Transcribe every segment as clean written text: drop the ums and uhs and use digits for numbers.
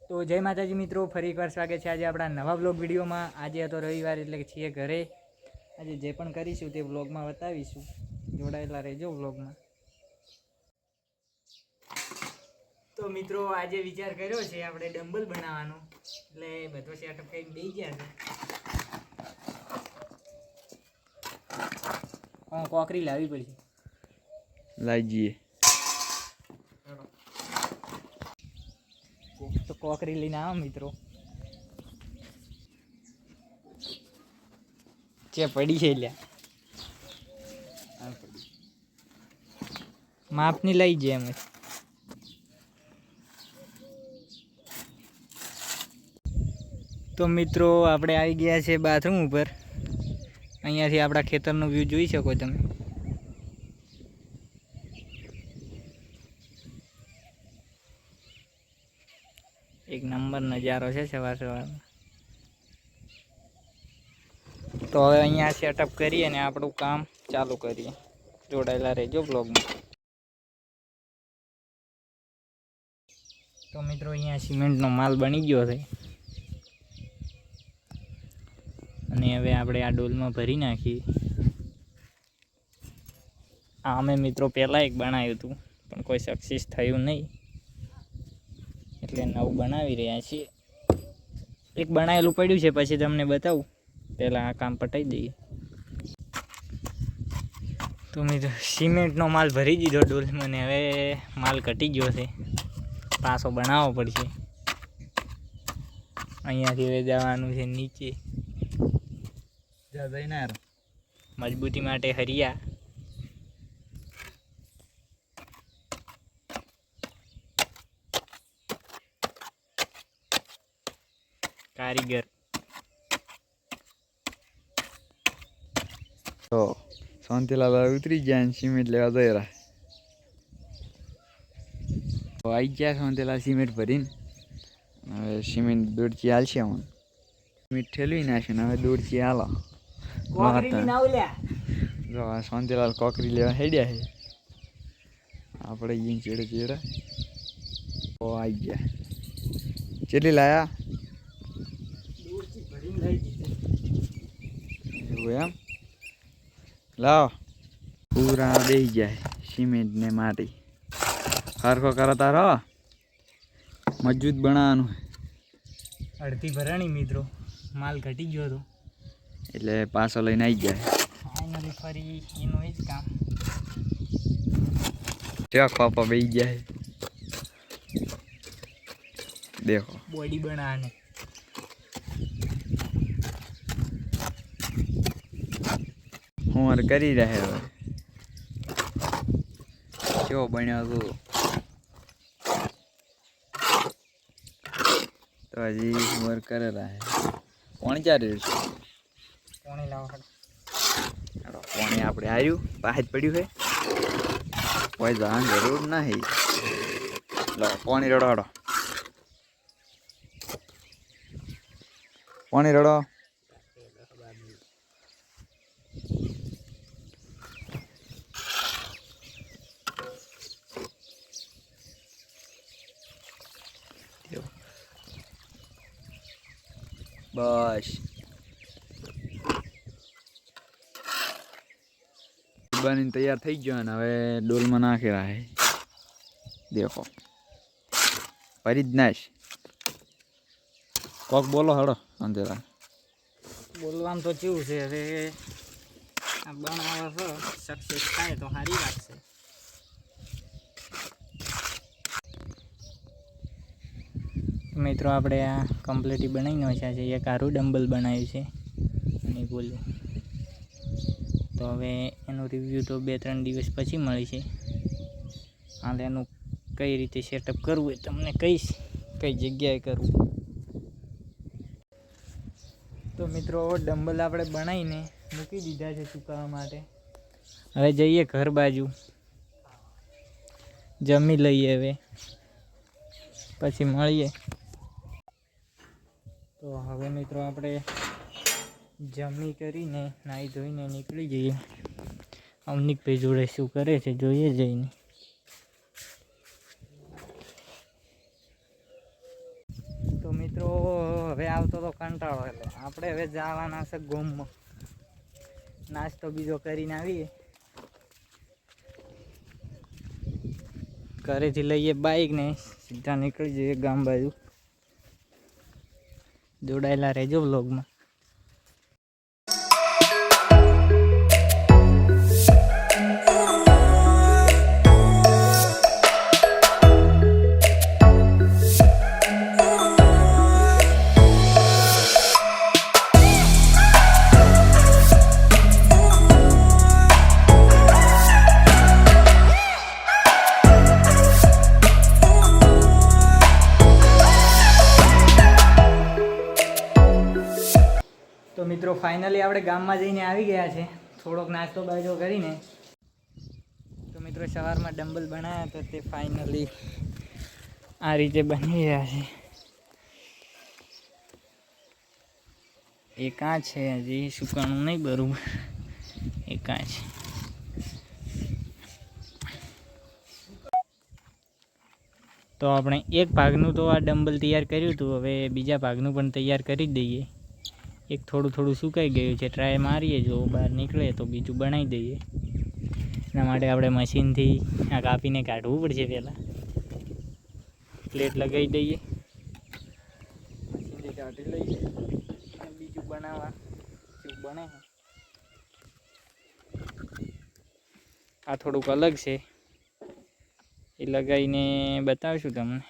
તો જય માતાજી મિત્રો, ફરી એકવાર સ્વાગત છે આજે આપણા નવા બ્લોગ વિડીયોમાં। આજે હતો રવિવાર એટલે કે છીએ ઘરે। આજે જે પણ કરીશું તે બ્લોગમાં બતાવીશું, જોડાયેલા રહેજો બ્લોગમાં। તો મિત્રો આજે વિચાર કર્યો છે આપણે ડમ્બલ બનાવવાનો, એટલે બધો સેટઅપ કરીને દઈ ગયા છે। કોકરી લાવવી પડશે, લાવીએ તો કોકરી લઈને આવો મિત્રો। જે પડી છે લ્યા માપની લઈ જાય એમ। તો મિત્રો આપણે આવી ગયા છે બાથરૂમ ઉપર। અહીંયાથી આપણા ખેતરનો વ્યૂ જોઈ શકો તમે। એક નંબર નજારો છે સવાર સવારમાં। તો હવે અહીંયા સેટઅપ કરીએ અને આપણું કામ ચાલુ કરીએ, જોડાયેલા રહેજો બ્લોગમાં। તો મિત્રો અહીંયા સિમેન્ટનો માલ બની ગયો છે અને હવે આપણે આ ડોલમાં ભરી નાખીએ। આ અમે મિત્રો પહેલાં એક બનાવ્યું હતું પણ કોઈ સક્સેસ થયું નહીં, એટલે નવું બનાવી રહ્યા છીએ। એક બનાવેલું પડ્યું છે, પછી તમને બતાવું, પહેલાં આ કામ પતાવી દઈએ। તો મિત્રો સિમેન્ટનો માલ ભરી દીધો ડોલમાં, ને હવે માલ ઘટી ગયો છે, પાછો બનાવવો પડશે। અહીંયાથી હવે જવાનું છે નીચે, મજબૂતી માટે હરિયા। કારીગર તો શાંતિલાલ ઉતરી ગયા ને સિમેન્ટ લેવા જઈ રહ્યા। તો આવી ગયા શાંતિલાલ સિમેન્ટ ભરીને। હવે સિમેન્ટ દોડચી હાલશે, હું સિમેન્ટ ઠેલવી નાખશે ને હવે દોડચી હાલો। જો શાંતિલાલ કોકરી લેવા હેડ્યા છે, આપણે અહીં ચેડે ચેડે તો આવી ગયા। કેટલી લાયા? એવું એમ? લાવો પૂરા બેસી જાય સિમેન્ટ ને માટી હરખો કરો તારો, મજબૂત બનાવવાનું। અડધી ભરાણી મિત્રો, માલ ઘટી ગયો હતો એટલે પાછો લઈને આવી જાય। ફાઇનલી ફરી એનું એ જ કામ। ત્યાં પાપા બેસી જાય, દેખો બોડી બનાવવાની। હું કરી રહ્યા હવે કેવો બન્યો તું? તો હજી વર્ક કરે રહ્યા। કોણ ચાલી રહ્યું છે? કોણે લાવો કોણે આપણે આવ્યું બહાર પડ્યું છે, કોઈ જવાની જરૂર નહીં। લો પાણી રડો, હડો પાણી રડો। બસ બનીને તૈયાર થઈ ગયો ને હવે ડોલમાં નાખી રહ્યા છે, દેખો ફરી જ નાશ। કોક બોલો હડો અંધેરા। બોલવાનું તો કેવું છે, હવે આ બનાવો સક્સેસ થાય તો સારી લાગશે। મિત્રો આપણે આ કમ્પ્લીટ બનાવી નાખ્યા છે। એક આરું ડમ્બલ બનાવ્યું છે અને બોલ્યું, તો હવે એનું રિવ્યૂ તો 2-3 દિવસ પછી મળશે। હાલ એનું કઈ રીતે સેટઅપ કરવું એ તમને કહીશ, કઈ જગ્યાએ કરવું। તો મિત્રો ડમ્બલ આપણે બનાવીને મૂકી દીધા છે સુકાવા માટે। હવે જઈએ ઘર બાજુ, જમી લઈએ, હવે પછી મળીએ। તો હવે મિત્રો આપણે જમી કરીને નાહી ધોઈને નીકળી જઈએ। અમનિકભાઈ જોડે શું કરે છે જોઈએ જઈને। મિત્રો હવે આવતો તો કંટાળો, એટલે આપણે હવે જવાના છે ગોમમાં, નાસ્તો બીજો કરીને આવીએ. ઘરેથી લઈએ બાઈક ને સીધા નીકળી જઈએ ગામ બાજુ. જોડાયેલા રહેજો વ્લોગમાં. તો મિત્રો ફાઇનલી આપણે ગામમાં જઈને આવી ગયા છે. થોડોક નાસ્તો બાસ્તો કરીને તો મિત્રો સવારમાં ડમ્બલ બનાવ્યા તો તે ફાઇનલી આ રીતે બની રહ્યા છે. એ કાં છે, હજી સુકાણું નહીં બરોબર. એ કાં છે. તો આપણે એક ભાગનું તો આ ડમ્બલ તૈયાર કર્યું હતું, હવે બીજા ભાગનું પણ તૈયાર કરી દઈએ. એક થોડું થોડું સુકાઈ ગયું છે, ટ્રાય મારીએ, જો બહાર નીકળે તો બીજું બનાવી દઈએ. એના માટે આપણે મશીનથી આ કાપીને કાઢવું પડશે. પહેલાં પ્લેટ લગાવી દઈએ, મશીનથી કાઢી લઈએ અને બીજું બનાવવા શું બને. આ થોડુંક અલગ છે, એ લગાવીને બતાવીશું તમને.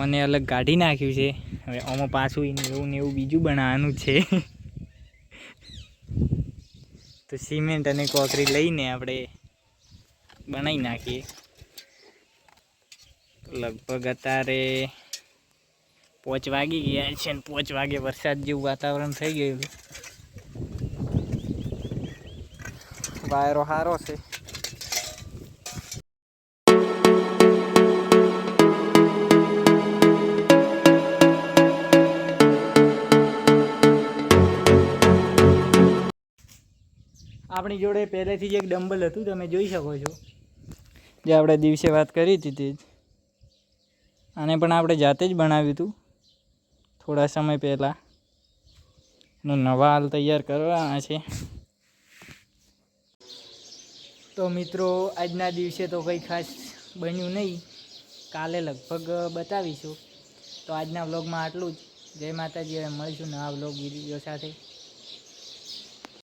મને અલગ કાઢી નાખ્યું છે. હવે આમાં પાછું એવું ને એવું બીજું બનાવવાનું છે. તો સિમેન્ટ અને કોકરી લઈને આપણે બનાવી નાખીએ. લગભગ અત્યારે 5 વાગી ગયા છે, ને 5 વાગે વરસાદ જેવું વાતાવરણ થઈ ગયું. વાયરો સારો છે. આપણી જોડે પહેલેથી જ એક ડમ્બલ હતું, તમે જોઈ શકો છો, જે આપણે દિવસે વાત કરી હતી તે જ. આને પણ આપણે જાતે જ બનાવ્યું હતું થોડા સમય પહેલાં. એનો નવા હાલ તૈયાર કરવાના છે. તો મિત્રો આજના દિવસે તો કંઈ ખાસ બન્યું નહીં, કાલે લગભગ બતાવીશું. તો આજના વ્લોગમાં આટલું જ. જય માતાજી. હવે મળીશું નવા વ્લોગ વિડીયો સાથે.